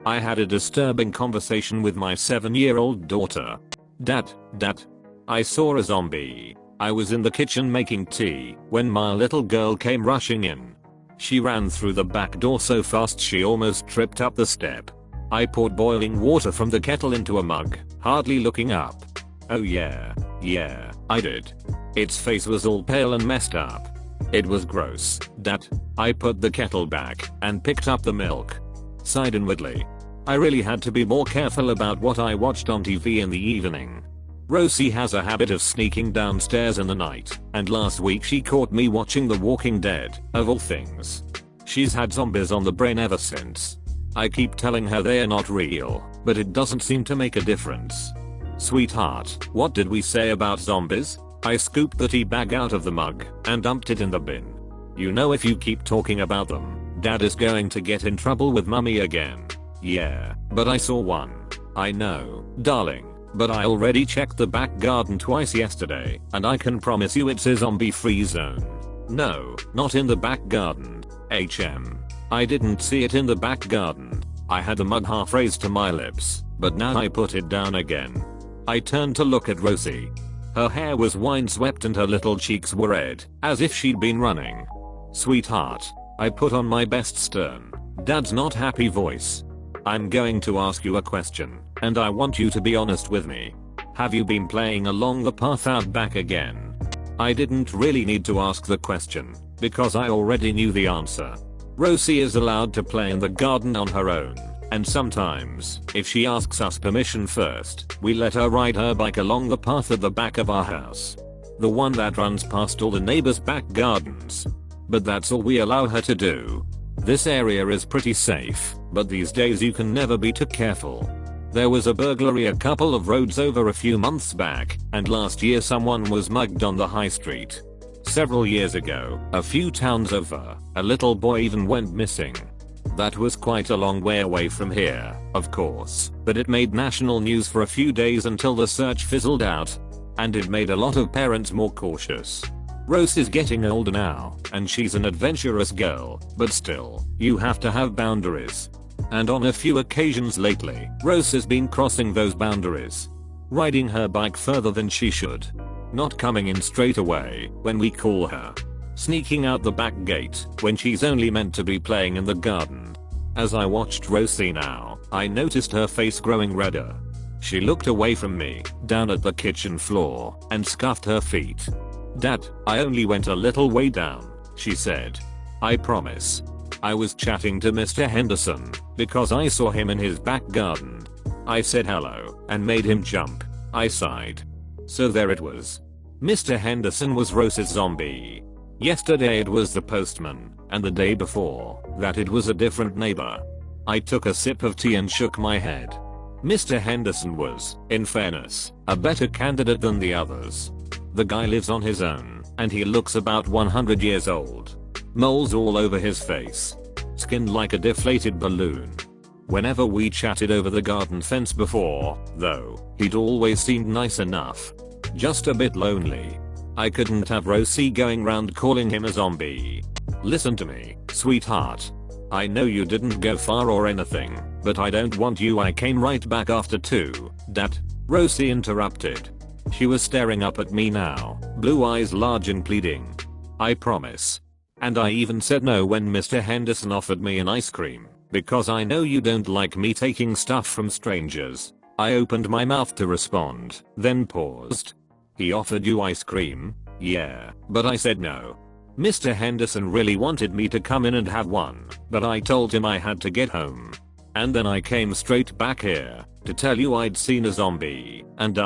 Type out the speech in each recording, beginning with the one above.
I had a disturbing conversation with my 7-year-old daughter. Dad, I saw a zombie. I was in the kitchen making tea when my little girl came rushing in. She ran through the back door so fast she almost tripped up the step. I poured boiling water from the kettle into a mug, hardly looking up. Oh yeah, I did. Its face was all pale and messed up. It was gross. Dad, I put the kettle back and picked up the milk. Sighed inwardly. I really had to be more careful about what I watched on TV in the evening. Rosie has a habit of sneaking downstairs in the night, and last week she caught me watching The Walking Dead, of all things. She's had zombies on the brain ever since. I keep telling her they are not real, but it doesn't seem to make a difference. Sweetheart, what did we say about zombies? I scooped the tea bag out of the mug and dumped it in the bin. You know, if you keep talking about them, Dad is going to get in trouble with Mummy again. Yeah, but I saw one. I know, darling, but I already checked the back garden twice yesterday, and I can promise you it's a zombie-free zone. No, not in the back garden. I didn't see it in the back garden. I had the mug half raised to my lips, but now I put it down again. I turned to look at Rosie. Her hair was windswept and her little cheeks were red, as if she'd been running. Sweetheart, I put on my best stern, Dad's not happy voice. I'm going to ask you a question, and I want you to be honest with me. Have you been playing along the path out back again? I didn't really need to ask the question, because I already knew the answer. Rosie is allowed to play in the garden on her own, and sometimes, if she asks us permission first, we let her ride her bike along the path at the back of our house. The one that runs past all the neighbors' back gardens. But that's all we allow her to do. This area is pretty safe, but these days you can never be too careful. There was a burglary a couple of roads over a few months back, and last year someone was mugged on the high street. Several years ago, a few towns over, a little boy even went missing. That was quite a long way away from here, of course, but it made national news for a few days until the search fizzled out. And it made a lot of parents more cautious. Rose is getting older now, and she's an adventurous girl, but still, you have to have boundaries. And on a few occasions lately, Rose has been crossing those boundaries. Riding her bike further than she should. Not coming in straight away when we call her. Sneaking out the back gate when she's only meant to be playing in the garden. As I watched Rosie now, I noticed her face growing redder. She looked away from me, down at the kitchen floor, and scuffed her feet. Dad, I only went a little way down, she said. I promise. I was chatting to Mr. Henderson, because I saw him in his back garden. I said hello, and made him jump. I sighed. So there it was. Mr. Henderson was Rose's zombie. Yesterday it was the postman, and the day before that it was a different neighbor. I took a sip of tea and shook my head. Mr. Henderson was, in fairness, a better candidate than the others. The guy lives on his own, and he looks about 100 years old. Moles all over his face. Skin like a deflated balloon. Whenever we chatted over the garden fence before, though, he'd always seemed nice enough. Just a bit lonely. I couldn't have Rosie going round calling him a zombie. Listen to me, sweetheart. I know you didn't go far or anything, but I don't want you. I came right back after too, Dad. Rosie interrupted. She was staring up at me now, blue eyes large and pleading. I promise. And I even said no when Mr. Henderson offered me an ice cream, because I know you don't like me taking stuff from strangers. I opened my mouth to respond, then paused. He offered you ice cream? Yeah, but I said no. Mr. Henderson really wanted me to come in and have one, but I told him I had to get home. And then I came straight back here to tell you I'd seen a zombie, and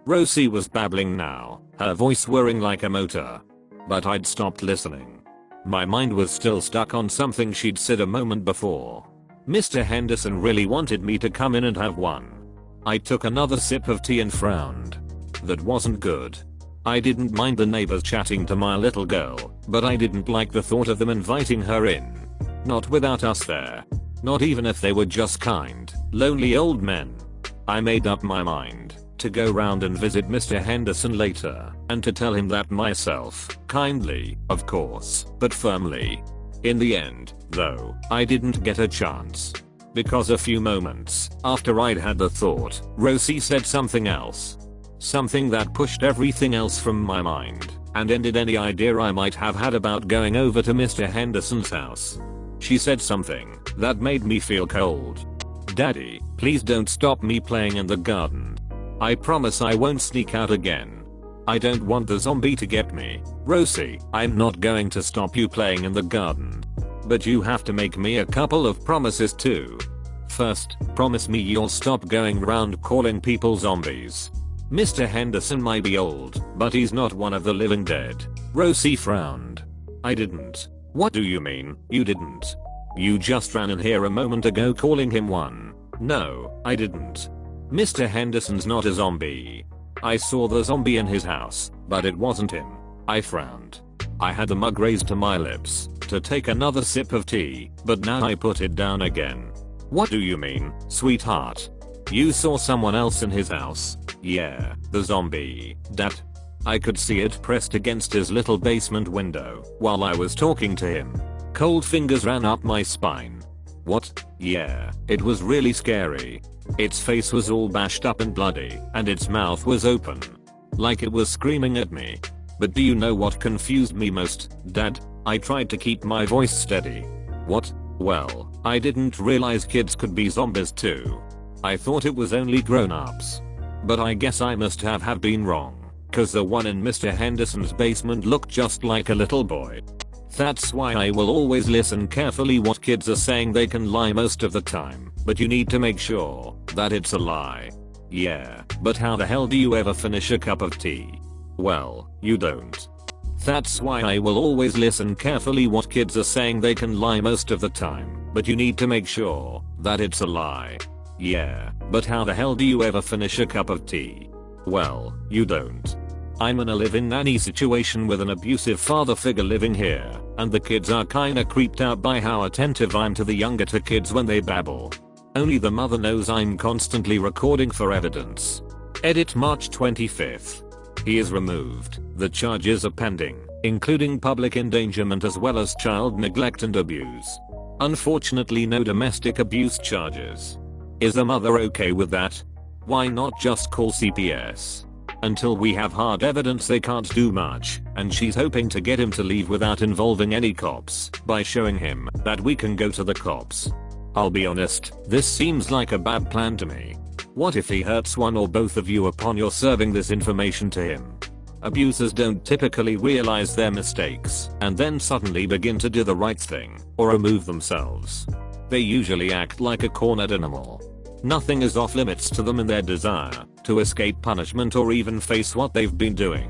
Rosie was babbling now, her voice whirring like a motor. But I'd stopped listening. My mind was still stuck on something she'd said a moment before. Mr. Henderson really wanted me to come in and have one. I took another sip of tea and frowned. That wasn't good. I didn't mind the neighbors chatting to my little girl, but I didn't like the thought of them inviting her in. Not without us there. Not even if they were just kind, lonely old men. I made up my mind to go round and visit Mr. Henderson later, and to tell him that myself, kindly, of course, but firmly. In the end, though, I didn't get a chance. because a few moments after I'd had the thought, Rosie said something else. Something that pushed everything else from my mind and ended any idea I might have had about going over to Mr. Henderson's house. She said something that made me feel cold. "Daddy, please don't stop me playing in the garden. I promise I won't sneak out again. I don't want the zombie to get me." "Rosie, I'm not going to stop you playing in the garden. But you have to make me a couple of promises too. First, promise me you'll stop going around calling people zombies. Mr. Henderson might be old, but he's not one of the living dead." Rosie frowned. "I didn't." "What do you mean, you didn't? You just ran in here a moment ago calling him one." "No, I didn't. Mr. Henderson's not a zombie. I saw the zombie in his house, but it wasn't him." I frowned. I had the mug raised to my lips to take another sip of tea, but now I put it down again. "What do you mean, sweetheart? You saw someone else in his house?" "Yeah, the zombie, Dad. I could see it pressed against his little basement window while I was talking to him." Cold fingers ran up my spine. "What?" "Yeah, it was really scary. Its face was all bashed up and bloody, and its mouth was open. Like it was screaming at me. But do you know what confused me most, Dad?" I tried to keep my voice steady. "What?" "Well, I didn't realize kids could be zombies too. I thought it was only grown-ups. But I guess I must have been wrong, cause the one in Mr. Henderson's basement looked just like a little boy. That's why I will always listen carefully what kids are saying. They can lie most of the time, but you need to make sure that it's a lie." "Yeah, but how the hell do you ever finish a cup of tea?" "Well, you don't." "That's why I will always listen carefully what kids are saying. They can lie most of the time, but you need to make sure that it's a lie." "Yeah, but how the hell do you ever finish a cup of tea?" "Well, you don't." I'm in a live-in nanny situation with an abusive father figure living here, and the kids are kinda creeped out by how attentive I'm to the younger two kids when they babble. Only the mother knows I'm constantly recording for evidence. Edit March 25th. He is removed. The charges are pending, including public endangerment as well as child neglect and abuse. Unfortunately, no domestic abuse charges. Is the mother okay with that? Why not just call CPS? Until we have hard evidence they can't do much, and she's hoping to get him to leave without involving any cops by showing him that we can go to the cops. I'll be honest, this seems like a bad plan to me. What if he hurts one or both of you upon your serving this information to him? Abusers don't typically realize their mistakes and then suddenly begin to do the right thing or remove themselves. They usually act like a cornered animal. Nothing is off limits to them in their desire to escape punishment or even face what they've been doing.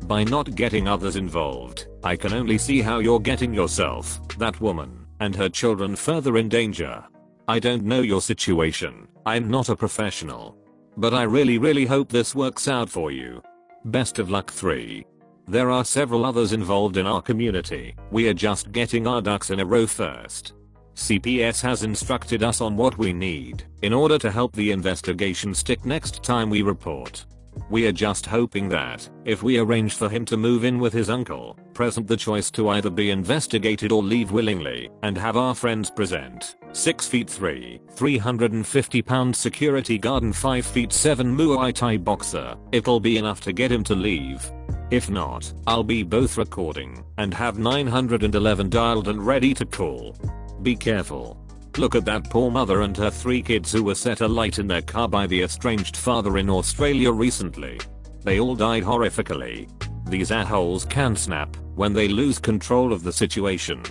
By not getting others involved, I can only see how you're getting yourself, that woman, and her children further in danger. I don't know your situation, I'm not a professional. But I really hope this works out for you. Best of luck 3. There are several others involved in our community, we are just getting our ducks in a row first. CPS has instructed us on what we need in order to help the investigation stick next time we report. We are just hoping that, if we arrange for him to move in with his uncle, present the choice to either be investigated or leave willingly, and have our friends present 6 feet 3, 350 pound security guard and 5 feet 7 Muay Thai boxer, it'll be enough to get him to leave. If not, I'll be both recording and have 911 dialed and ready to call. Be careful. Look at that poor mother and her 3 kids who were set alight in their car by the estranged father in Australia recently. They all died horrifically. These assholes can snap when they lose control of the situation.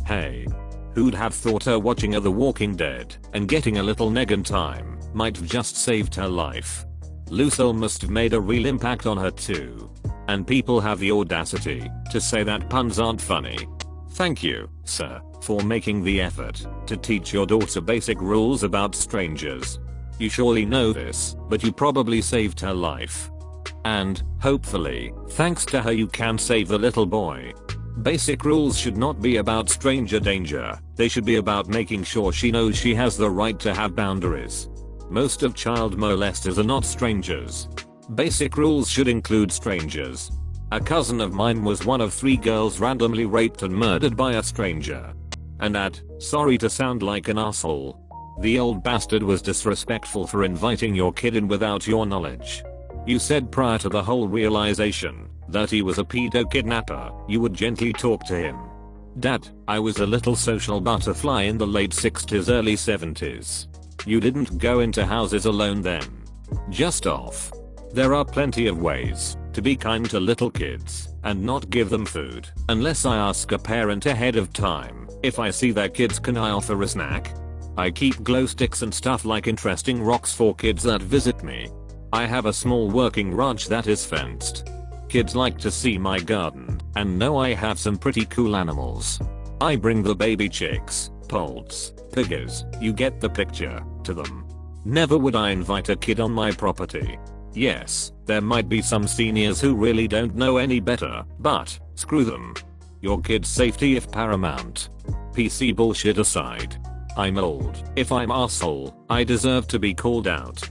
Hey. Who'd have thought her watching The Walking Dead and getting a little Negan time might have just saved her life. Lucille must have made a real impact on her too. And people have the audacity to say that puns aren't funny. Thank you, sir, for making the effort to teach your daughter basic rules about strangers. You surely know this, but you probably saved her life. And, hopefully, thanks to her you can save the little boy. Basic rules should not be about stranger danger, they should be about making sure she knows she has the right to have boundaries. Most of child molesters are not strangers. Basic rules should include strangers. A cousin of mine was one of 3 girls randomly raped and murdered by a stranger. And sorry to sound like an asshole, The old bastard was disrespectful for inviting your kid in without your knowledge. You said prior to the whole realization that he was a pedo kidnapper, you would gently talk to him. Dad, I was a little social butterfly in the late 60s early 70s. You didn't go into houses alone then. Just off. There are plenty of ways to be kind to little kids and not give them food unless I ask a parent ahead of time. If I see their kids, can I offer a snack? I keep glow sticks and stuff like interesting rocks for kids that visit me. I have a small working ranch that is fenced. Kids like to see my garden and know I have some pretty cool animals. I bring the baby chicks, poults, piggies, you get the picture, to them. Never would I invite a kid on my property. Yes, there might be some seniors who really don't know any better, but screw them. Your kid's safety is paramount. PC bullshit aside. I'm old. If I'm asshole, I deserve to be called out.